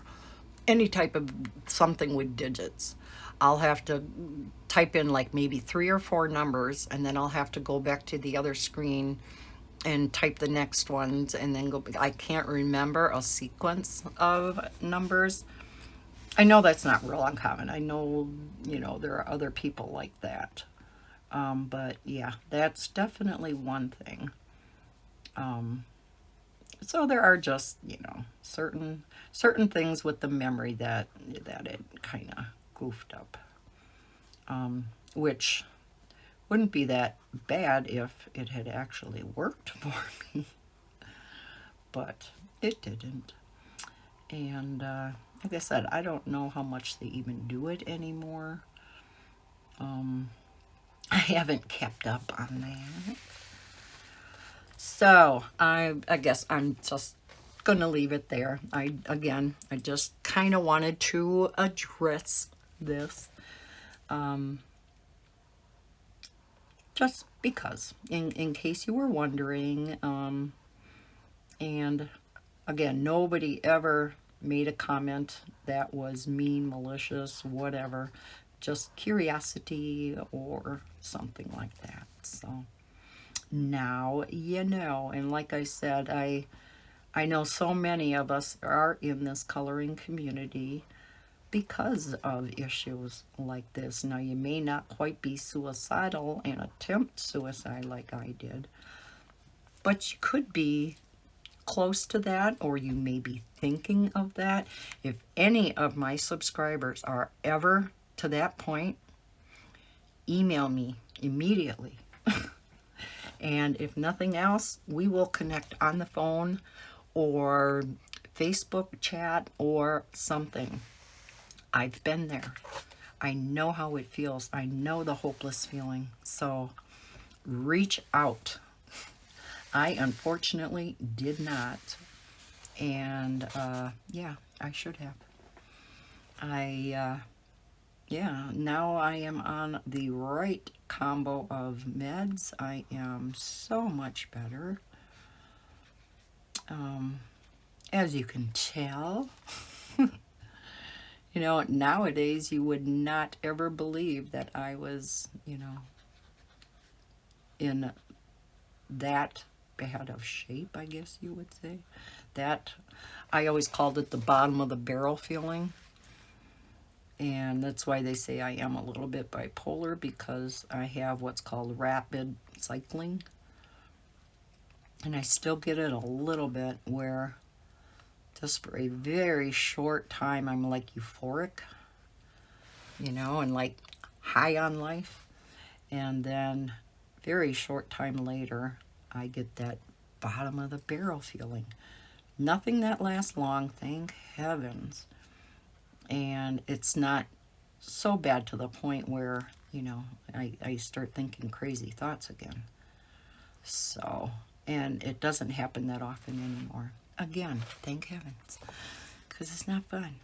Speaker 1: any type of something with digits, I'll have to type in like maybe 3 or 4 numbers, and then I'll have to go back to the other screen and type the next ones and then go. I can't remember a sequence of numbers. I know that's not real uncommon. I know, you know, there are other people like that. But yeah, that's definitely one thing. So there are just, you know, certain things with the memory that it kind of goofed up, which wouldn't be that bad if it had actually worked for me, but it didn't. And like I said, I don't know how much they even do it anymore. I haven't kept up on that. So I guess I'm just gonna leave it there. I just kind of wanted to address this, just because, in case you were wondering. And again, nobody ever made a comment that was mean, malicious, whatever. Just curiosity or something like that. So now you know. And like I said, I know so many of us are in this coloring community because of issues like this. Now, you may not quite be suicidal and attempt suicide like I did, but you could be close to that, or you may be thinking of that. If any of my subscribers are ever to that point, email me immediately. And if nothing else, we will connect on the phone or Facebook chat or something. I've been there. I know how it feels. I know the hopeless feeling. So reach out. I unfortunately did not. And yeah, I should have. Yeah, now I am on the right combo of meds. I am so much better. As you can tell, you know, nowadays you would not ever believe that I was, you know, in that bad of shape, I guess you would say. That, I always called it the bottom of the barrel feeling. And that's why they say I am a little bit bipolar, because I have what's called rapid cycling. And I still get it a little bit where just for a very short time I'm like euphoric, you know, and like high on life. And then very short time later, I get that bottom of the barrel feeling. Nothing that lasts long, thank heavens. And it's not so bad to the point where, you know, I start thinking crazy thoughts again. So, and it doesn't happen that often anymore. Again, thank heavens, because it's not fun.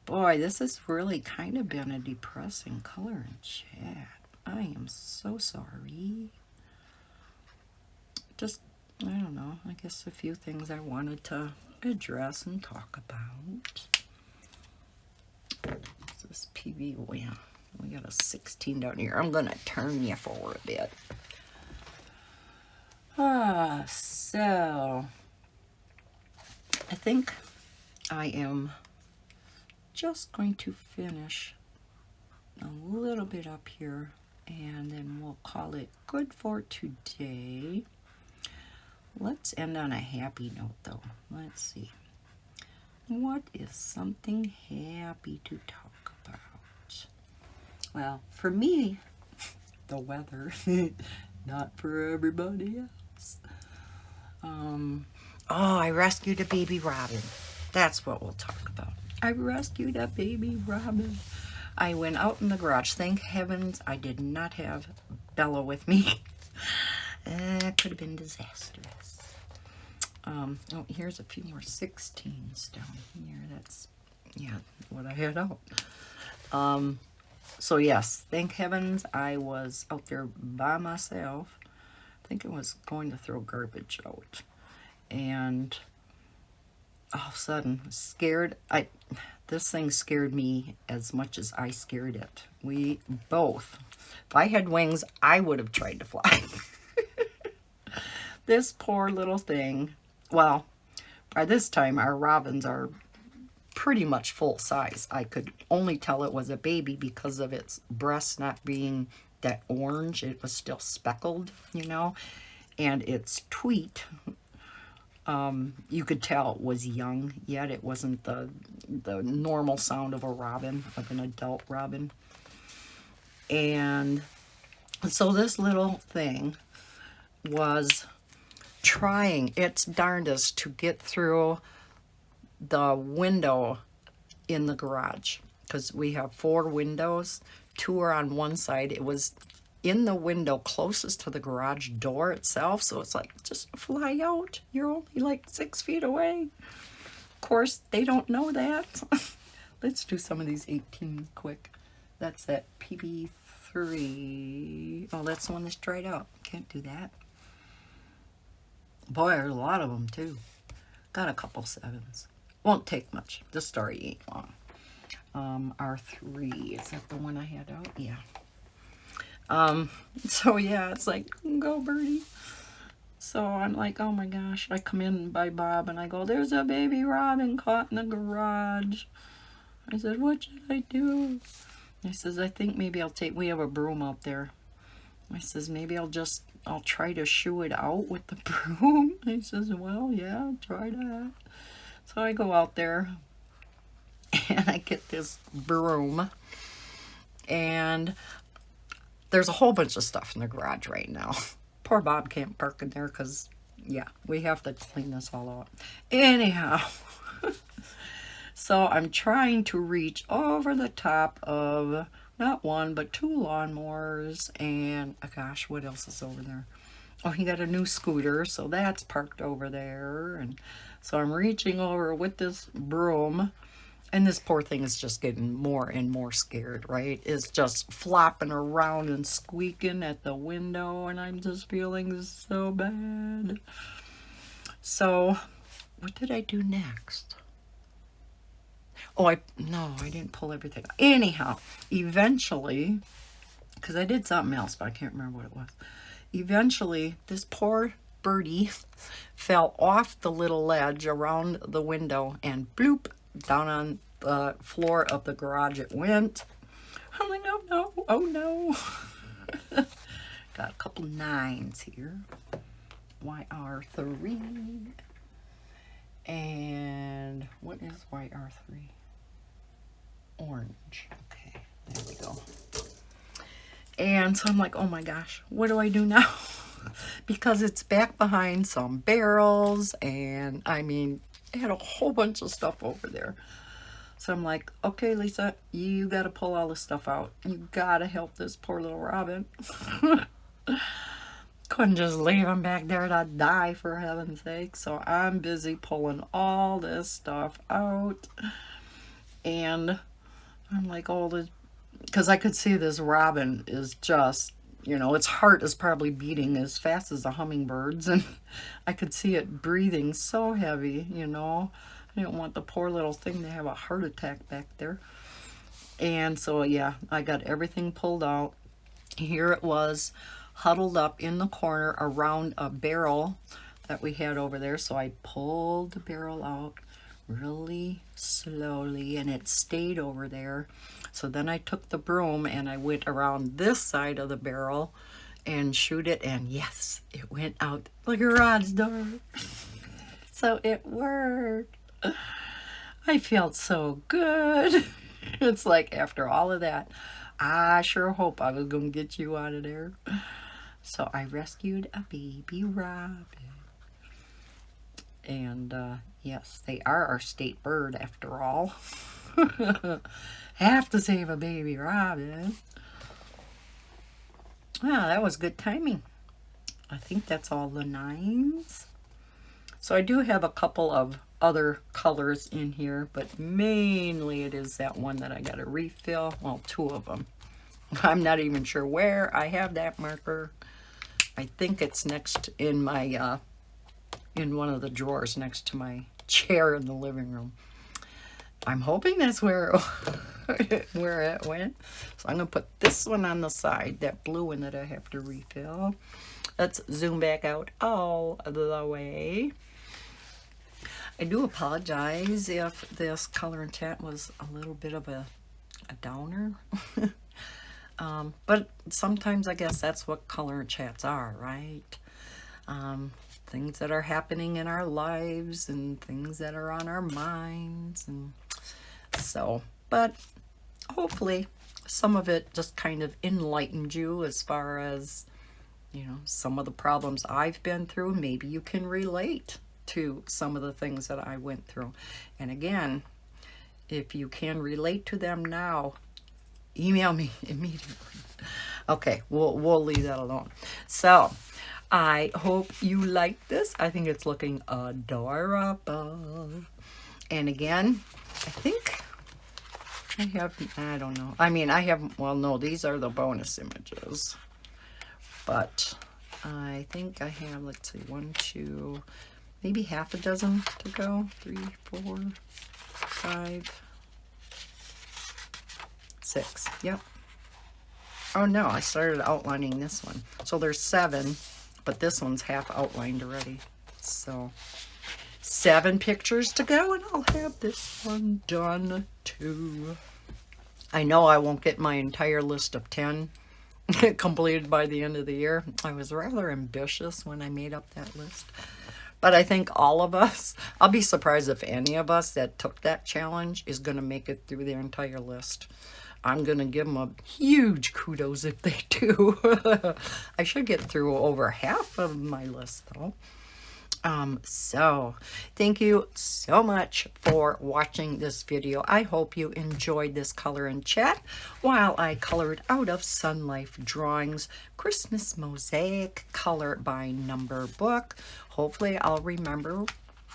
Speaker 1: Boy, this has really kind of been a depressing color and chat. I am so sorry. Just, I don't know, I guess a few things I wanted to address and talk about. This PV, we got a 16 down here. I'm gonna turn you forward a bit. So I think I am just going to finish a little bit up here, and then we'll call it good for today. Let's end on a happy note though. Let's see. What is something happy to talk about? Well, for me, the weather. Not for everybody else. Oh, I rescued a baby robin. That's what we'll talk about. I rescued a baby robin. I went out in the garage. Thank heavens I did not have Bella with me. It could have been disastrous. Oh, here's a few more 16s down here. That's, yeah, what I had out. So yes, thank heavens I was out there by myself. I think I was going to throw garbage out. And all of a sudden, scared. This thing scared me as much as I scared it. We both. If I had wings, I would have tried to fly. This poor little thing. Well, by this time, our robins are pretty much full size. I could only tell it was a baby because of its breast not being that orange. It was still speckled, you know, and its tweet, you could tell it was young yet. It wasn't the normal sound of a robin, of an adult robin. And so this little thing was trying its darndest to get through the window in the garage, because we have 4 windows. 2 are on one side. It was in the window closest to the garage door itself, so it's like, just fly out, you're only like 6 feet away. Of course they don't know that. Let's do some of these 18 quick. That's that PB3. Oh, that's the one that's dried out. Can't do that. Boy, there's a lot of them too. Got a couple 7s. Won't take much. The story ain't long. R3, is that the one I had out? Yeah. So yeah, it's like, go birdie. So I'm like, oh my gosh. I come in by Bob and I go, there's a baby robin caught in the garage. I said, what should I do? He says, I think maybe I'll take, we have a broom out there. I says, maybe I'll try to shoo it out with the broom. He says, well, yeah, try that. So I go out there and I get this broom, and there's a whole bunch of stuff in the garage right now. Poor Bob can't park in there because, yeah, we have to clean this all out. Anyhow, so I'm trying to reach over the top of not 1, but 2 lawnmowers, and oh gosh, what else is over there? Oh, he got a new scooter, so that's parked over there. And so I'm reaching over with this broom, and this poor thing is just getting more and more scared, right? It's just flopping around and squeaking at the window, and I'm just feeling so bad. So what did I do next? Oh, no, I didn't pull everything. Anyhow, eventually, because I did something else, but I can't remember what it was. Eventually, this poor birdie fell off the little ledge around the window and bloop, down on the floor of the garage it went. I'm like, oh no, oh no. Got a couple 9s here. YR3. And what is YR3? Orange. Okay, there we go. And so I'm like, oh my gosh, what do I do now? Because it's back behind some barrels, and I mean, it had a whole bunch of stuff over there. So I'm like, okay, Lisa, you got to pull all this stuff out. You got to help this poor little robin. Couldn't just leave him back there to die, for heaven's sake. So I'm busy pulling all this stuff out. And I'm like, oh, because I could see this robin is just, you know, its heart is probably beating as fast as a hummingbird's, and I could see it breathing so heavy, you know. I didn't want the poor little thing to have a heart attack back there. And so, yeah, I got everything pulled out. Here it was, huddled up in the corner around a barrel that we had over there. So I pulled the barrel out, really slowly, and it stayed over there. So then I took the broom and I went around this side of the barrel and shoot it, and yes, it went out the garage door. So it worked. I felt so good. It's like after all of that, I sure hope I was gonna get you out of there. So I rescued a baby robin. And yes, they are our state bird after all. Have to save a baby robin. Ah, that was good timing. I think that's all the 9s. So I do have a couple of other colors in here, but mainly it is that one that I got to refill. Well, 2 of them. I'm not even sure where I have that marker. I think it's next in my in one of the drawers next to my chair in the living room. I'm hoping that's where where it went. So I'm gonna put this one on the side, that blue one that I have to refill. Let's zoom back out all the way. I do apologize if this color and chat was a little bit of a downer. But sometimes I guess that's what color and chats are, right? Things that are happening in our lives and things that are on our minds. And so, but hopefully some of it just kind of enlightened you as far as, you know, some of the problems I've been through. Maybe you can relate to some of the things that I went through. And again, if you can relate to them now, email me immediately. Okay, we'll leave that alone. So I hope you like this. I think it's looking adorable. And again, I think I have, I don't know. I mean, I have, well, no, these are the bonus images. But I think I have, let's see, 1, 2, maybe half a dozen to go. 3, 4, 5, 6. Yep. Oh no, I started outlining this one. So there's 7, but this one's half outlined already. So 7 pictures to go, and I'll have this one done too. I know I won't get my entire list of 10 completed by the end of the year. I was rather ambitious when I made up that list. But I think all of us, I'll be surprised if any of us that took that challenge is going to make it through their entire list. I'm going to give them a huge kudos if they do. I should get through over half of my list though. So thank you so much for watching this video. I hope you enjoyed this color and chat while I colored out of Sunlife Drawings Christmas Mosaic Color by Number book. Hopefully I'll remember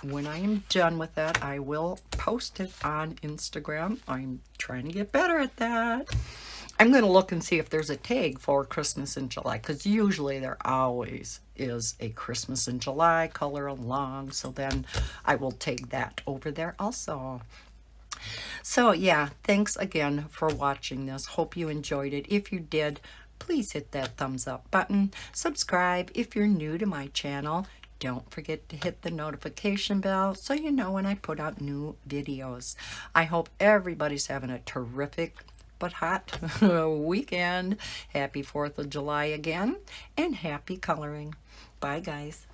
Speaker 1: when I am done with that. I will post it on Instagram. I'm trying to get better at that. I'm going to look and see if there's a tag for Christmas in July, because usually there always is a Christmas in July color along. So then I will take that over there also. So yeah, thanks again for watching this. Hope you enjoyed it. If you did, please hit that thumbs up button. Subscribe if you're new to my channel. Don't forget to hit the notification bell so you know when I put out new videos. I hope everybody's having a terrific but hot weekend. Happy 4th of July again, and happy coloring. Bye, guys.